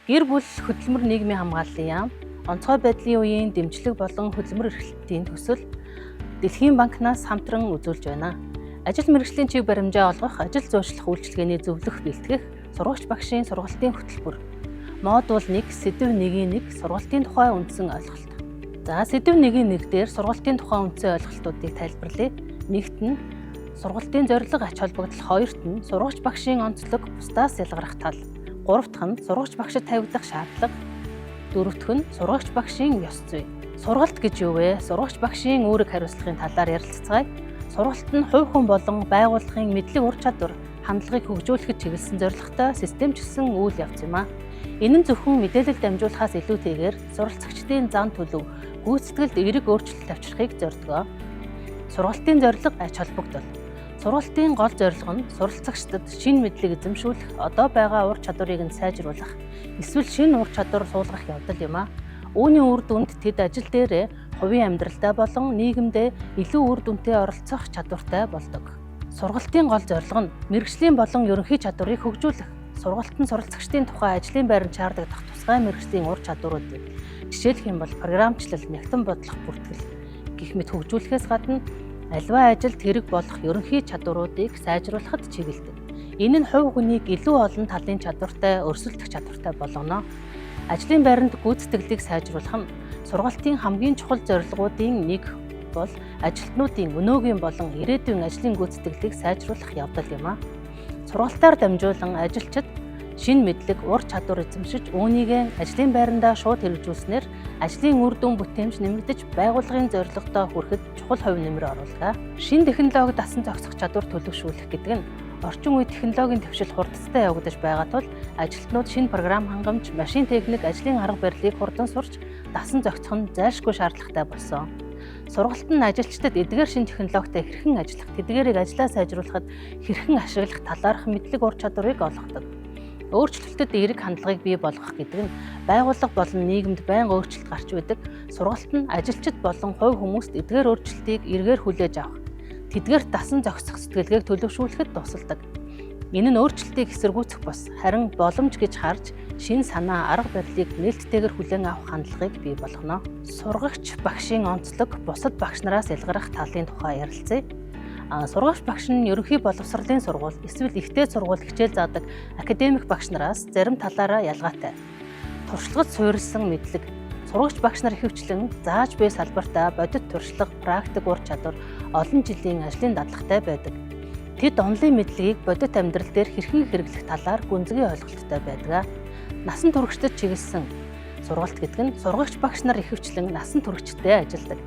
Гэр бүл хөдөлмөр нийгмийн хамгааллын яам, онцгой байдлын үеийн дэмжлэг болон хөдөлмөр эрхлэлтийн төсөл Дэлхийн банкнаас хамтран үзүүлж байна. Ажил мэргэжлийн чиг баримжаа олгох, ажил зуушлах үйлчилгээний зөвлөх бэлтгэх, сургагч багшийн сургалтын хөтөлбөр. Модуль 1, сэдэв 1-1, сургалтын тухай үндсэн ойлголт. За, сэдэв 1-1 дээр сургалтын тухай үндсэн ойлголтуудыг тайлбарлая. Нэгт нь сургалтын зорилго ач холбогдол, хоёрт нь сургагч багшийн онцлог, бусдаас ялгарах тал. Гуравт нь сургагч багшид тавигдах шаардлага. Дөрөвт нь сургагч багшийн ёс зүй. Сургалт гэж юу вэ? Сургагч багшийн үүрэг хариуцлагын талаар ярилцгаая. Сургалт нь хувь хүн болон байгууллагын мэдлэг ур чадвар, хандлагыг хөгжүүлэхэд чиглэсэн зорилготой системчлсэн үйл явц юм а. Энэ нь зөвхөн мэдээлэл дамжуулахаас илүүтэйгээр суралцагчдын зан төлөв, гүйцэтгэлд эерэг өөрчлөлт авчрахыг зордгоо. Сургалтын зорилго ач холбогдол. Сургалтын гол зорилго нь суралцагчдад шинэ мэдлэг эзэмшүүлэх, одоо байгаа ур чадварыг нь сайжруулах, эсвэл шинэ ур чадвар суулгах явдал юм а. Үүний үр дүнд тэд ажил дээрээ хувийн амьдралдаа болон нийгэмдээ илүү үр дүнтэй оролцох чадвартай болдог. Сургалтын гол зорилго нь мэргэжлийн болон ерөнхий чадварыг хөгжүүлэх. Сургалт нь суралцагчдын тухай ажлын байранд шаардлагатай тусгай мэргэжлийн ур чадваруудыг, жишээлх юм бол програмчлал, нягтан бодлого бүртгэл гэх мэт хөгжүүлэхээс гадна аливаа ажилд хэрэг болох ерөнхий чадваруудыг сайжруулахад чиглэдэг. Энэ нь хувь хүнийг илүү олон талын чадвартай, өрсөлдөх чадвартай болгоно. Ажлын байранд гүйцэтгэлийг сайжруулах нь сургалтын хамгийн чухал зорилгоудын нэг бол ажилтнуудын өнөөгийн болон ирээдүйн ажлын гүйцэтгэлийг сайжруулах явдал юм а. Сургалтаар дамжуулан ажилчид шинэ мэдлэг, ур чадвар эзэмшиж, үүнийг ажлын байрандаа шууд хэрэгжүүлснээр ажлын үр дүн бүтээмж нэмэгдэж, байгууллагын зорилгодоо хүрэхэд чухал хувь нэмэр оруулдаг. Шинэ технологи дасан зохицох чадвар төлөвшүүлэх гэдэг нь орчин үеийн технологийн твшил хурдтай явагдаж байгаа тул ажилтнууд шинэ програм хангамж, машин техник, ажлын арга барилыг хурдан сурч дасан зохицох нь зайлшгүй шаардлагатай болсон. Сургалт нь ажилчдад эдгээр шинэ технологитой хэрхэн ажиллах, тэдгээрийг ажлаа сайжруулахад хэрхэн ашиглах талаарх мэдлэг ур чадварыг олгодог. Өөрчлөлтөд эерэг хандлагыг бий болгох гэдэг нь байгууллага болон нийгэмд байнга өөрчлөлт гарч байдаг. Сургалт нь ажилчид болон хувь хүмүүст эдгээр өөрчлөлтийг эргээр хүлээж авах, тэдгээрт дасан зохицох сэтгэлгээг төлөвшүүлэхэд тусалдаг. Энэ нь өөрчлөлтийг эсэргүүцэх бус, харин боломж гэж харж, шинэ санаа, арга барилыг нээлттэйгээр хүлээн авах хандлагыг бий болгоно. Сургагч багшийн онцлог, бусад багш нараас ялгарах талын тухай ярилцъя. Сургагч багш нь ерөнхий боловсролын сургууль, эсвэл ихтэй сургууль хичээл заадаг академик багш нараас зарим талаараа ялгаатай. Туршлагад суурилсан мэдлэг. Сургагч багш нар ихэвчлэн зааж буй салбартаа бодит туршлага, практик ур чадвар, олон жилийн ажлын дадлагтай байдаг. Тэд онлын мэдлэгийг бодит амьдрал дээр хэрхэн хэрэглэх талаар гүнзгий ойлголттой байдаг. Насан туршидад чиглэсэн сургалт гэдэг нь сургагч багш нар ихэвчлэн насан туршидтай ажилдаг.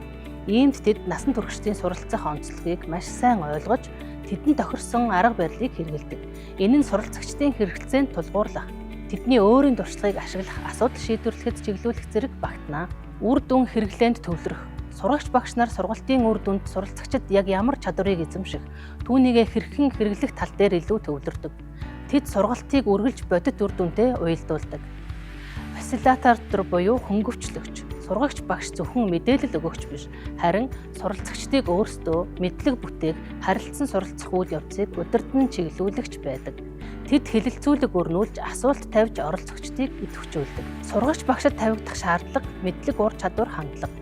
Иймд тэд насан туршидтын суралцах онцлогийг маш сайн ойлгож, тэдэнд тохирсон арга барилыг хэрэглэдэг. Энэ нь суралцагчдын хэрэгцээнд тулгуурлах, тэдний өөрийн туршлагыг ашиглах, асуудал шийдвэрлэхэд чиглүүлэх зэрэг багтана. Үр дүн хэрэглээнд төвлөрөх. Сургагч багш нар сургалтын үр дүнд суралцагчид яг ямар чадварыг эзэмших, түүнийгээ хэрхэн хэрэглэх тал дээр илүү төвлөрдөг. Тэд сургалтыг үргэлж бодит үр дүнтэй уялдуулдаг. Фасилитатор буюу хөнгөвчлөгч. Сургагч багш зөвхөн мэдээлэл өгөгч биш, харин суралцагчдыг өөрсдөө мэдлэг бүтээх, харилцан суралцах үйл явцыг удирдан чиглүүлэгч байдаг. Тэд хэлэлцүүлэг өрнүүлж, асуулт тавьж оролцогчдыг идэвхжүүлдэг. Сургагч багшид тавигдах шаардлага, мэдлэг ур чадвар, хандлага.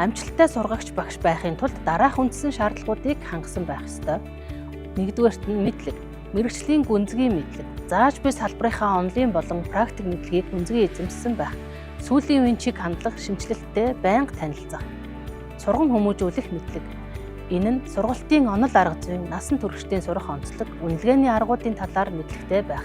Амжилттай сургагч багш байхын тулд дараах үндсэн шаардлагуудыг хангасан байх ёстой. Нэгдүгээрт нь мэдлэг. Мэргэжлийн гүнзгий мэдлэг. Зааж буй салбарынхаа онлын болон практик мэдлэгийг гүнзгий эзэмшсэн байх. Сүүлийн үеийн чиг хандлага, шинжилэлтэд байнга танилцах. Сургам хүмүүжүүлэх мэдлэг. Энэ нь сургалтын онол арга зүйн, насан туршидтын сурах онцлог, үнэлгээний аргуудын талаар мэдлэгтэй байх.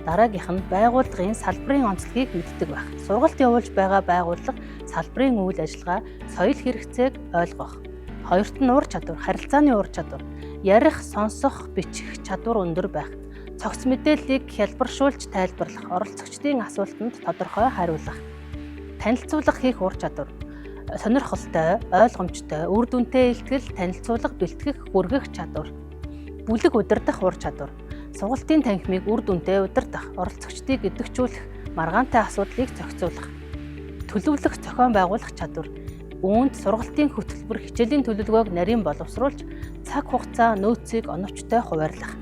Дараагийнх нь байгууллагын салбарын онцлогийг мэддэг байх. Сургалт явуулж байгаа байгууллага салбарын үйл ажиллагаа, соёл хэрэгцээг ойлгох. Хоёрт нь ур чадвар, харилцааны ур чадвар. Ярих, сонсох, бичих чадвар өндөр байх. Цогц мэдээллийг хялбаршуулж тайлбарлах, оролцогчдын асуултанд тодорхой хариулах. Танилцуулга хийх ур чадвар. Сонирхолтой, ойлгомжтой, үр дүнтэй илтгэл, танилцуулга бэлтгэх, хүргэх чадвар. Бүлэг удирдах ур чадвар. Сургалтын танхимыг үр дүнтэй удирдах, оролцогчдыг идэвхжүүлэх, маргаантай асуудлыг зохицуулах. Төлөвлөх, зохион байгуулах чадвар. Үүнд сургалтын хөтөлбөр, хичээлийн төлөвлөгөөг нарийн боловсруулж, цаг хугацаа, нөөцийг оновчтой хуваарлах.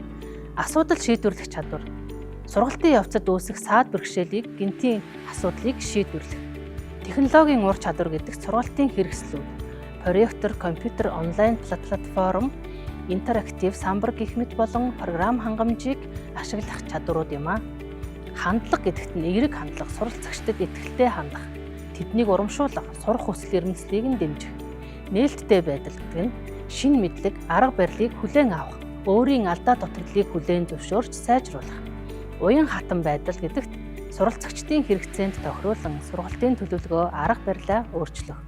Асуудал шийдвэрлэх чадвар. Сургалтын явцад үүсэх саад бэрхшээлийг гинтийн асуудлыг шийдвэрлэх. Технологийн ур чадвар гэдэг сургалтын хэрэгслүүд, проектор, компьютер, онлайн платформ, интерактив самбар гэх мэт болон програм хангамжийг ашиглах чадварууд юм а. Хандлага гэдэгт нь эерэг хандлага, суралцагчдад итгэлтэй хандах, тэднийг урамшуулах, сурах хүсэл эрмэлзлийг нь дэмжих. Нээлттэй байдал гэдэг нь шинэ мэдлэг, арга барилыг хүлээн авах, өөрийн алдаа дутагдлыг хүлээн зөвшөөрч сайжруулах. Уян хатан байдал гэдэгт суралцагчдын хэрэгцээнд тохируулан сургалтын төлөвлөгөө, арга барилаа өөрчлөх.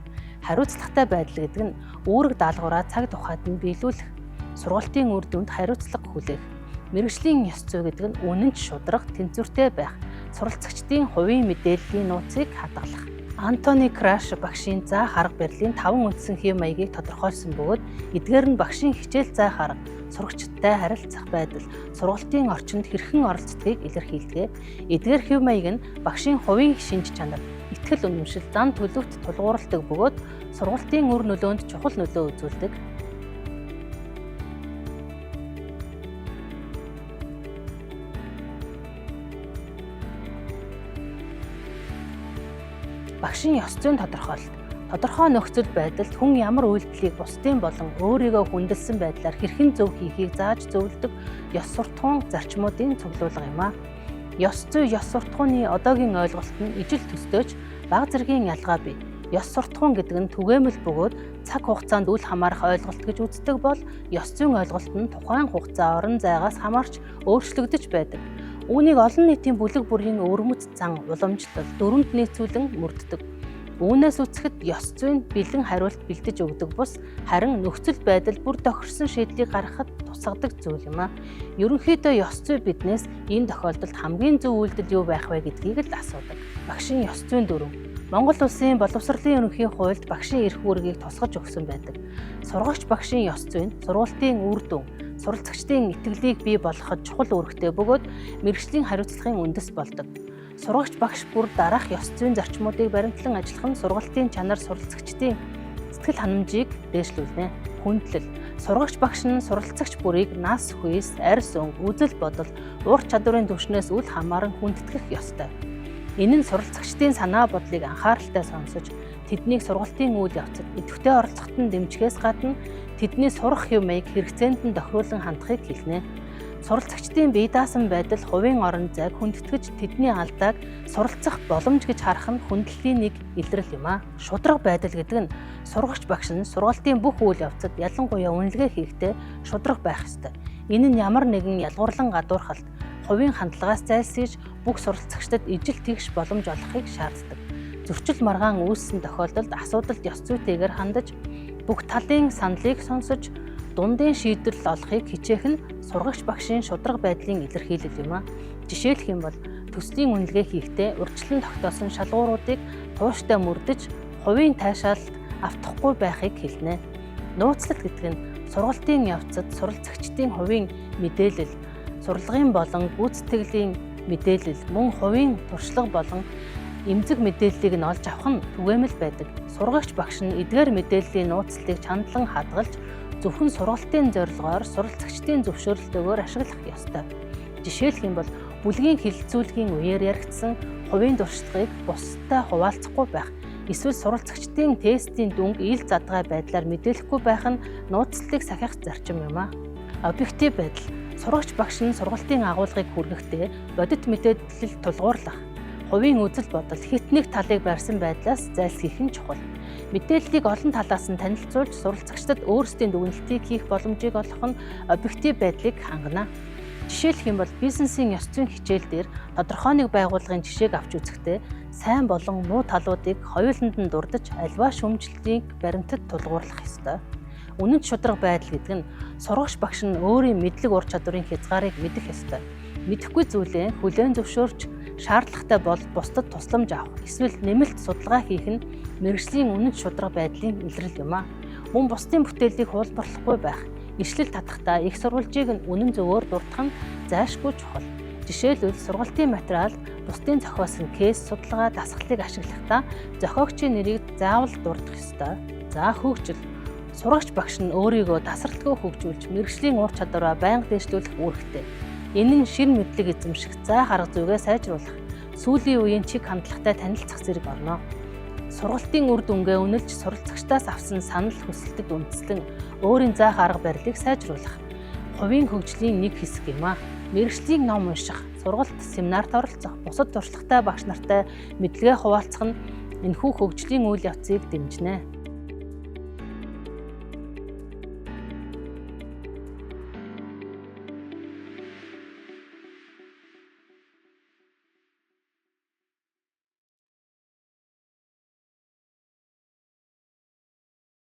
Хариуцлагатай байдал гэдэг нь үүрэг даалгавраа цаг тухайд нь биелүүлэх, сургалтын үр дүнд хариуцлага хүлээх. Мэргэжлийн ёс зүй гэдэг нь үнэнч шударга, тэнцвэртэй байх, суралцагчдын хувийн мэдээллийн нууцыг хадгалах. Антони Краш багшийн заах арга барилын 5 үндсэн хэв маягийг тодорхойлсон бөгөөд эдгээр нь багшийн хичээл заах арга, сурагчдтай харилцах байдал, сургалтын орчинд хэрхэн оролцдгийг илэрхийлдэг. Эдгээр хэв маяг нь багшийн хувийн шинж чанар, итгэл үнэмшил, зан төлөвт тулгуурладаг бөгөөд сургалтын үр нөлөөнд чухал нөлөө үзүүлдэг. Багшийн ёс зүйн тодорхойлолт. Тодорхой нөхцөл байдалд хүн ямар үйлдэлийг бусдын болон өөрийгөө хүндэлсэн байдлаар хэрхэн зөв хийхийг зааж зөвлөдөг ёс суртахуун зарчмуудын цуглуулга юм а. Ёс зүй, ёс суртахууны одоогийн ойлголт нь ижил төстөөч бага зэргийн ялгаа бий. Ёс суртахуун гэдэг нь түгээмэл бөгөөд цаг хугацаанд үл хамаарах ойлголт гэж үздэг бол ёс зүйн ойлголт нь тухайн хугацаа, орон зайгаас хамаарч өөрчлөгдөж байдаг. Үүнийг олон нийтийн бүлэг бүрийн өвөрмөц зан, уламжлал, дөрөнд нийцүүлэн мөрддөг. Үүнээс үцхэд ёс зүйн бэлэн хариулт бэлдэж өгдөг бус харин нөхцөл байдал бүр тохирсон шийдлийг гаргахад тусгадаг зүйл юм а. Ерөнхийдөө ёс зүй биднээс энэ тохиолдолд хамгийн зөв үйлдэл юу байх вэ гэдгийг л асуудаг. Багшийн ёс зүйн дүрм. Монгол улсын боловсролын ерөнхий хуульд багшийн эрх үүргийг тусгаж өгсөн байдаг. Сургагч багшийн ёс зүйн сургалтын үр дүн, суралцагчдын итгэлийг бий болгоход чухал үүрэгтэй бөгөөд мэргэжлийн хариуцлагын үндэс болдог. Сургагч багш бүр дараах ёс зүйн зарчмуудыг баримтлан ажиллах нь сургалтын чанар, суралцагчдын сэтгэл ханамжийг дээшлүүлнэ. Хүндлэл. Сургагч багш нь суралцагч бүрийг нас хүйс, арьс өнгө, үзэл бодол, ур чадварын түвшнээс үл хамааран хүндэтгэх ёстой. Энэ нь суралцагчдын санаа бодлыг анхааралтай сонсож, тэднийг сургалтын үйл явцад идэвхтэй оролцоход нь дэмжихээс гадна тэдний сурах хэв маяг хэрэгцээнд нь тохируулан хандахыг хэлнэ. Суралцагчдын бие даасан байдал, хувийн орон зайг хүндэтгэж тэдний алдааг суралцах боломж гэж харах нь хүндлэлийн нэг илрэл юм а. Шударга байдал гэдэг нь сургагч багш нь сургалтын бүх үйл явцад ялангуяа үнэлгээ хийхдээ шударга байх ёстой. Энэ нь ямар нэгэн ялгуурлан гадуурхалт, хувийн хандлагаас зайлсхийж бүх суралцагчдад ижил тэгш боломж олгохыг шаарддаг. Зөрчил маргаан үүссэн тохиолдолд асуудалд ёс зүйтэйгээр хандаж, бүх талын саналыг сонсож, дундын шийдвэрлэл олохыг хичээх нь сургагч багшийн шударга байдлын илэрхийлэл юм а. Жишээлх юм бол төслийн үнэлгээ хийхдээ урьдчилан тогтоосон шалгууруудыг тууштай мөрдөж, хувийн таашаалд автахгүй байхыг хэлнэ. Нууцлал гэдэг нь сургалтын явцад суралцагчдын хувийн мэдээлэл, сурлагын болон гүйцэтгэлийн мэдээлэл, мөн хувийн туршлага болон эмзэг мэдээллийг нь олж авах нь түгээмэл байдаг. Сургагч багш нь эдгээр мэдээллийн нууцлалыг чандлан хадгалж, зөвхөн сургалтын зорилгоор суралцагчдын зөвшөөрлөлтөөр ашиглах ёстой. Жишээлх юм бол бүлгийн хэлэлцүүлгийн үеэр яригдсан хувийн туршлагыг бусдад хуваалцахгүй байх, эсвэл суралцагчдын тестийн дүнг ил задгай байдлаар мэдээлэхгүй байх нь нууцлалыг сахих зарчим юм а. Объектив байдал. Сургагч багш нь сургалтын агуулгыг хүргэхдээ бодит мэдээлэл тулгуурлах, хувийн үзэл бодол, хэт нэг талыг барьсан байдлаас зайлсхийх нь чухал. Мэдээллийг олон талаас нь танилцуулж суралцагчдад өөрсдийн дүгнэлтийг хийх боломжийг олгох нь объектив байдлыг хангана. Жишээлх юм бол бизнесийн ёс зүйн хичээл дээр тодорхой нэг байгууллагын жишээг авч үзэхдээ сайн болон муу талуудыг хоёуланд нь дурдж альва шүүмжлэлийг баримтад тулгуурлах ёстой. Үнэнч шударга байдал гэдэг нь сургагч багш нь өөрийн мэдлэг ур чадварын хязгаарыг мэдэх ёстой. Мэдэхгүй зүйлээ хүлээн зөвшөөрч шаардлагатай бол бусдад тусламж авах, эсвэл нэмэлт судалгаа хийх нь мэргэжлийн үнэнч шударга байдлын илрэл юм а. Мөн бусдын бүтээлийг хуулбарлахгүй байх, ишлэл татахдаа их сурвалжийг нь үнэн зөвөөр дурдах нь зайлшгүй чухал. Жишээлбэл сургалтын материалд бусдын зохиосон кейс, судалгаа, дасгалыг ашиглахдаа зохиогчийн нэрийг заавал дурдах ёстой. За хөгжил. Сургагч багш нь өөрийгөө тасралтгүй хөгжүүлж, мэргэжлийн ур чадвараа байнга дэвшлүүлэх үүрэгтэй. Энэ нь шин мэдлэг эзэмших, заах арга зүйгээ сайжруулах, сүүлийн үеийн чиг хандлагатай танилцах зэрэг орно. Сургалтын үр дүнгээ үнэлж суралцагчдаас авсан санал хүсэлтэд үндэслэн өөрийн заах арга барилыг сайжруулах хувийн хөгжлийн нэг хэсэг юм а. Мэргэжлийн ном унших, сургалт, семинарт оролцох, бусад туршлагатай багш нартай мэдлэгээ хуваалцах нь энэхүү хөгжлийн үйл явцыг дэмжинэ.